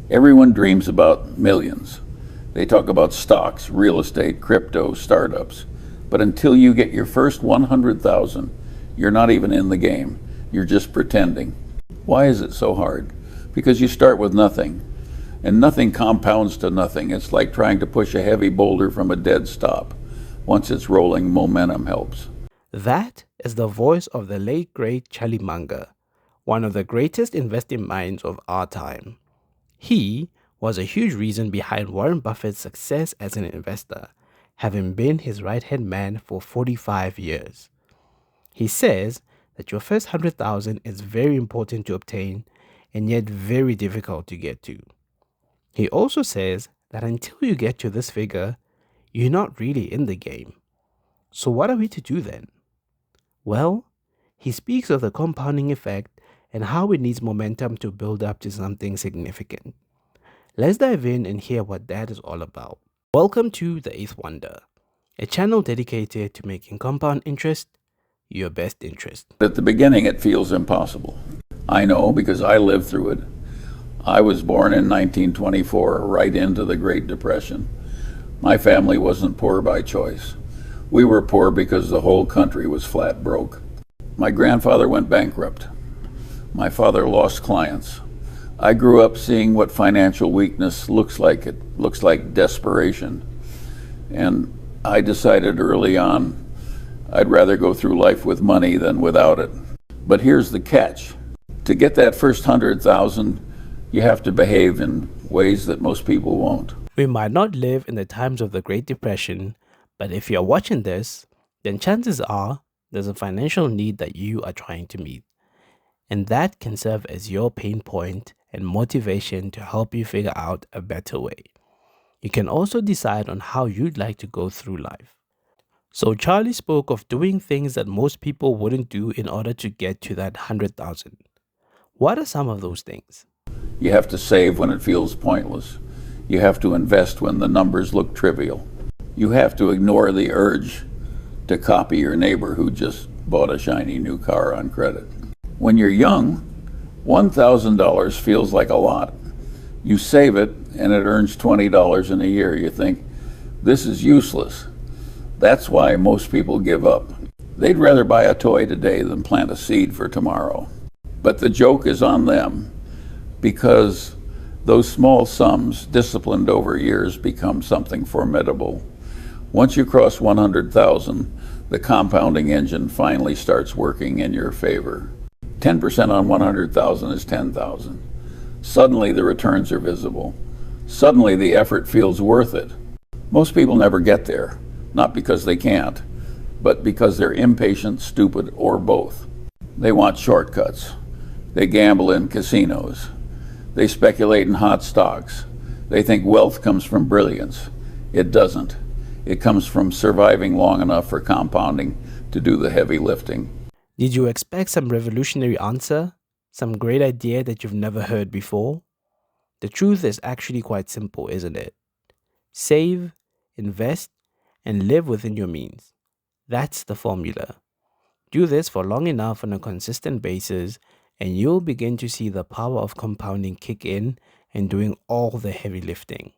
Everyone dreams about millions. They talk about stocks, real estate, crypto, startups. But until you get your first 100,000, you're not even in the game. You're just pretending. Why is it so hard? Because you start with nothing. And nothing compounds to nothing. It's like trying to push a heavy boulder from a dead stop. Once it's rolling, momentum helps. That is the voice of the late great Charlie Munger, one of the greatest investing minds of our time. He was a huge reason behind Warren Buffett's success as an investor, having been his right-hand man for 45 years. He says that your first 100,000 is very important to obtain and yet very difficult to get to. He also says that until you get to this figure, you're not really in the game. So what are we to do then? Well, he speaks of the compounding effect and how it needs momentum to build up to something significant. Let's dive in and hear what that is all about. Welcome to The Eighth Wonder, a channel dedicated to making compound interest your best interest. At the beginning, it feels impossible. I know because I lived through it. I was born in 1924, right into the Great Depression. My family wasn't poor by choice. We were poor because the whole country was flat broke. My grandfather went bankrupt. My father lost clients. I grew up seeing what financial weakness looks like. It looks like desperation. And I decided early on I'd rather go through life with money than without it. But here's the catch. To get that first 100,000, you have to behave in ways that most people won't. We might not live in the times of the Great Depression, but if you're watching this, then chances are there's a financial need that you are trying to meet. And that can serve as your pain point and motivation to help you figure out a better way. You can also decide on how you'd like to go through life. So Charlie spoke of doing things that most people wouldn't do in order to get to that 100,000. What are some of those things? You have to save when it feels pointless. You have to invest when the numbers look trivial. You have to ignore the urge to copy your neighbor who just bought a shiny new car on credit. When you're young, $1,000 feels like a lot. You save it and it earns $20 in a year. You think, this is useless. That's why most people give up. They'd rather buy a toy today than plant a seed for tomorrow. But the joke is on them, because those small sums, disciplined over years, become something formidable. Once you cross 100,000, the compounding engine finally starts working in your favor. 10% on 100,000 is 10,000. Suddenly the returns are visible. Suddenly the effort feels worth it. Most people never get there, not because they can't, but because they're impatient, stupid, or both. They want shortcuts. They gamble in casinos. They speculate in hot stocks. They think wealth comes from brilliance. It doesn't. It comes from surviving long enough for compounding to do the heavy lifting. Did you expect some revolutionary answer? Some great idea that you've never heard before? The truth is actually quite simple, isn't it? Save, invest, and live within your means. That's the formula. Do this for long enough on a consistent basis, and you'll begin to see the power of compounding kick in and doing all the heavy lifting.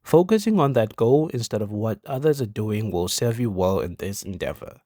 Focusing on that goal instead of what others are doing will serve you well in this endeavor.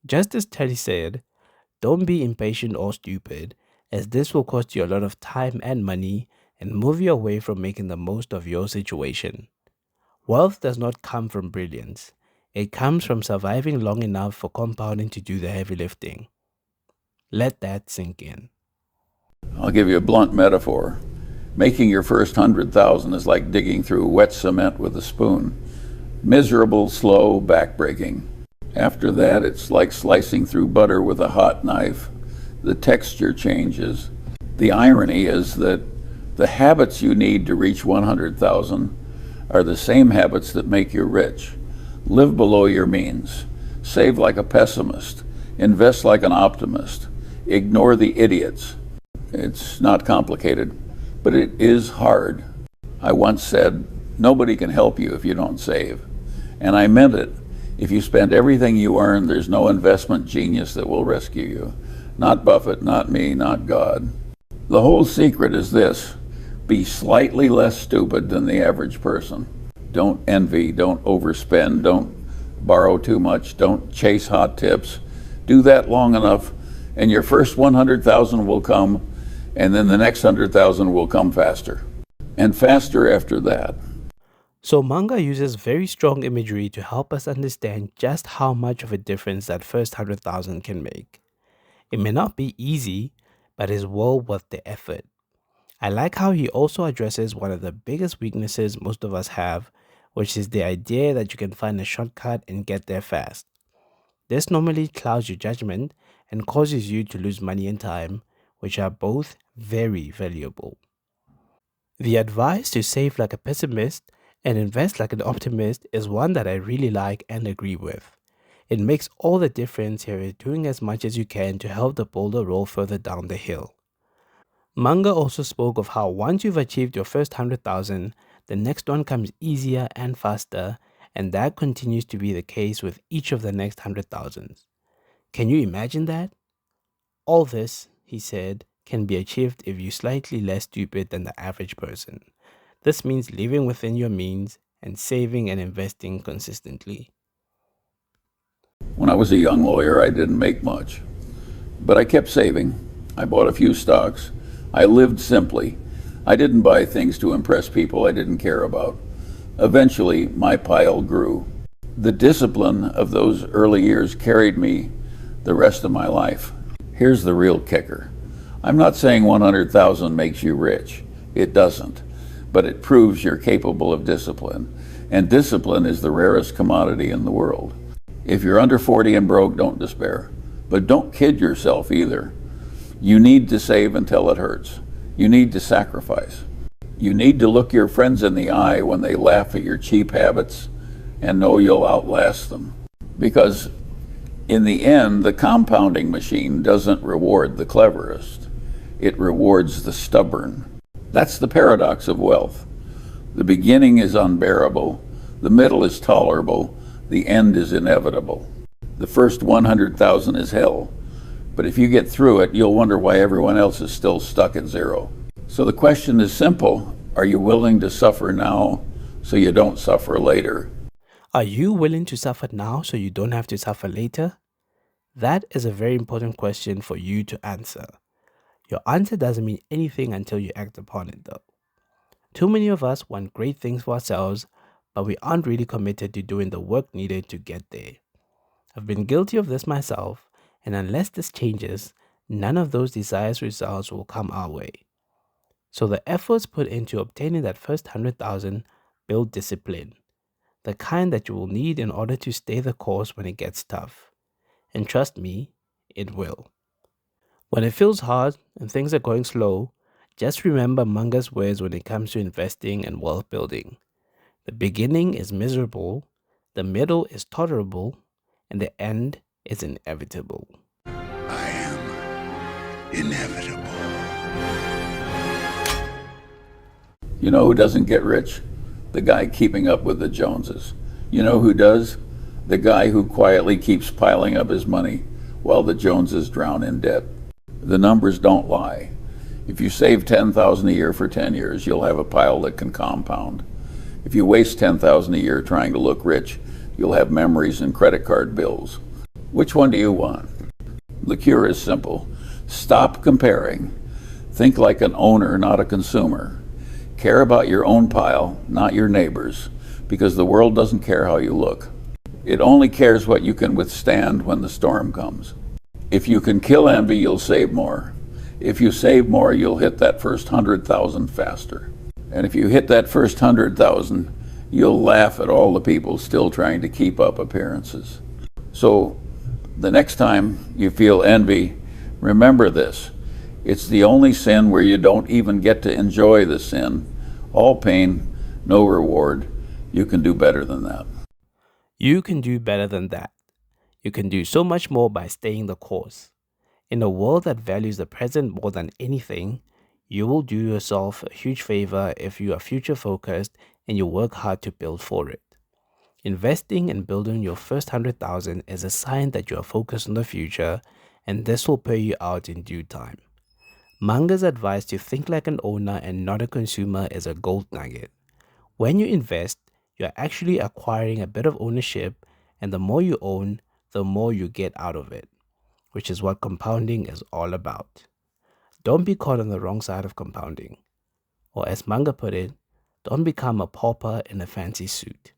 Just as Teddy said, don't be impatient or stupid, as this will cost you a lot of time and money and move you away from making the most of your situation. Wealth does not come from brilliance. It comes from surviving long enough for compounding to do the heavy lifting. Let that sink in. I'll give you a blunt metaphor. Making your first 100,000 is like digging through wet cement with a spoon. Miserable, slow, backbreaking. After that, it's like slicing through butter with a hot knife. The texture changes. The irony is that the habits you need to reach 100,000 are the same habits that make you rich. Live below your means. Save like a pessimist. Invest like an optimist. Ignore the idiots. It's not complicated, but it is hard. I once said, nobody can help you if you don't save. And I meant it. If you spend everything you earn, there's no investment genius that will rescue you. Not Buffett, not me, not God. The whole secret is this. Be slightly less stupid than the average person. Don't envy, don't overspend, don't borrow too much, don't chase hot tips. Do that long enough, and your first 100,000 will come, and then the next 100,000 will come faster, and faster after that. So Munger uses very strong imagery to help us understand just how much of a difference that first 100,000 can make. It may not be easy, but is well worth the effort. I like how he also addresses one of the biggest weaknesses most of us have, which is the idea that you can find a shortcut and get there fast. This normally clouds your judgment and causes you to lose money and time, which are both very valuable. The advice to save like a pessimist and invest like an optimist is one that I really like and agree with. It makes all the difference here is doing as much as you can to help the boulder roll further down the hill. Munger also spoke of how once you've achieved your first 100,000, the next one comes easier and faster, and that continues to be the case with each of the next 100,000s. Can you imagine that? All this, he said, can be achieved if you're slightly less stupid than the average person. This means living within your means and saving and investing consistently. When I was a young lawyer, I didn't make much, but I kept saving. I bought a few stocks. I lived simply. I didn't buy things to impress people I didn't care about. Eventually, my pile grew. The discipline of those early years carried me the rest of my life. Here's the real kicker. I'm not saying 100,000 makes you rich. It doesn't. But it proves you're capable of discipline. And discipline is the rarest commodity in the world. If you're under 40 and broke, don't despair. But don't kid yourself either. You need to save until it hurts. You need to sacrifice. You need to look your friends in the eye when they laugh at your cheap habits and know you'll outlast them. Because in the end, the compounding machine doesn't reward the cleverest. It rewards the stubborn. That's the paradox of wealth. The beginning is unbearable. The middle is tolerable. The end is inevitable. The first 100,000 is hell. But if you get through it, you'll wonder why everyone else is still stuck at zero. So the question is simple. Are you willing to suffer now so you don't suffer later? Are you willing to suffer now so you don't have to suffer later? That is a very important question for you to answer. Your answer doesn't mean anything until you act upon it, though. Too many of us want great things for ourselves, but we aren't really committed to doing the work needed to get there. I've been guilty of this myself, and unless this changes, none of those desired results will come our way. So the efforts put into obtaining that first 100,000 build discipline, the kind that you will need in order to stay the course when it gets tough. And trust me, it will. When it feels hard and things are going slow, just remember Munger's words when it comes to investing and wealth building. The beginning is miserable, the middle is tolerable, and the end is inevitable. I am inevitable. You know who doesn't get rich? The guy keeping up with the Joneses. You know who does? The guy who quietly keeps piling up his money while the Joneses drown in debt. The numbers don't lie. If you save $10,000 a year for 10 years, you'll have a pile that can compound. If you waste $10,000 a year trying to look rich, you'll have memories and credit card bills. Which one do you want? The cure is simple. Stop comparing. Think like an owner, not a consumer. Care about your own pile, not your neighbor's, because the world doesn't care how you look. It only cares what you can withstand when the storm comes. If you can kill envy, you'll save more. If you save more, you'll hit that first 100,000 faster. And if you hit that first 100,000, you'll laugh at all the people still trying to keep up appearances. So the next time you feel envy, remember this. It's the only sin where you don't even get to enjoy the sin. All pain, no reward. You can do better than that. You can do better than that. You can do so much more by staying the course. In a world that values the present more than anything, you will do yourself a huge favor if you are future focused and you work hard to build for it. Investing and building your first 100,000 is a sign that you are focused on the future, and this will pay you out in due time. Munger's advice to think like an owner and not a consumer is a gold nugget. When you invest, you're actually acquiring a bit of ownership, and the more you own, the more you get out of it, which is what compounding is all about. Don't be caught on the wrong side of compounding. Or as Munger put it, don't become a pauper in a fancy suit.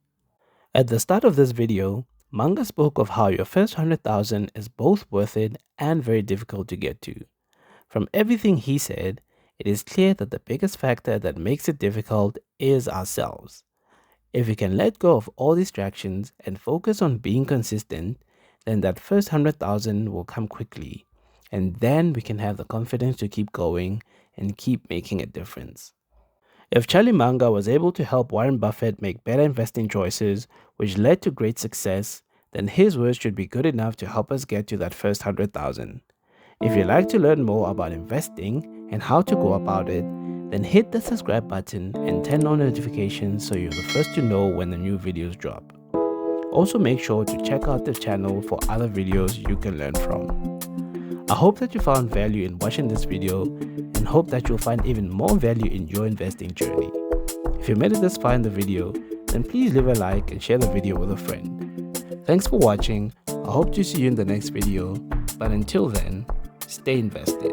At the start of this video, Munger spoke of how your first 100,000 is both worth it and very difficult to get to. From everything he said, it is clear that the biggest factor that makes it difficult is ourselves. If we can let go of all distractions and focus on being consistent, then that first 100,000 will come quickly, and then we can have the confidence to keep going and keep making a difference. If Charlie Munger was able to help Warren Buffett make better investing choices, which led to great success, then his words should be good enough to help us get to that first 100,000. If you'd like to learn more about investing and how to go about it, then hit the subscribe button and turn on notifications so you're the first to know when the new videos drop. Also make sure to check out the channel for other videos you can learn from. I hope that you found value in watching this video and hope that you'll find even more value in your investing journey. If you made it this far in the video, then please leave a like and share the video with a friend. Thanks for watching. I hope to see you in the next video, but until then, stay invested.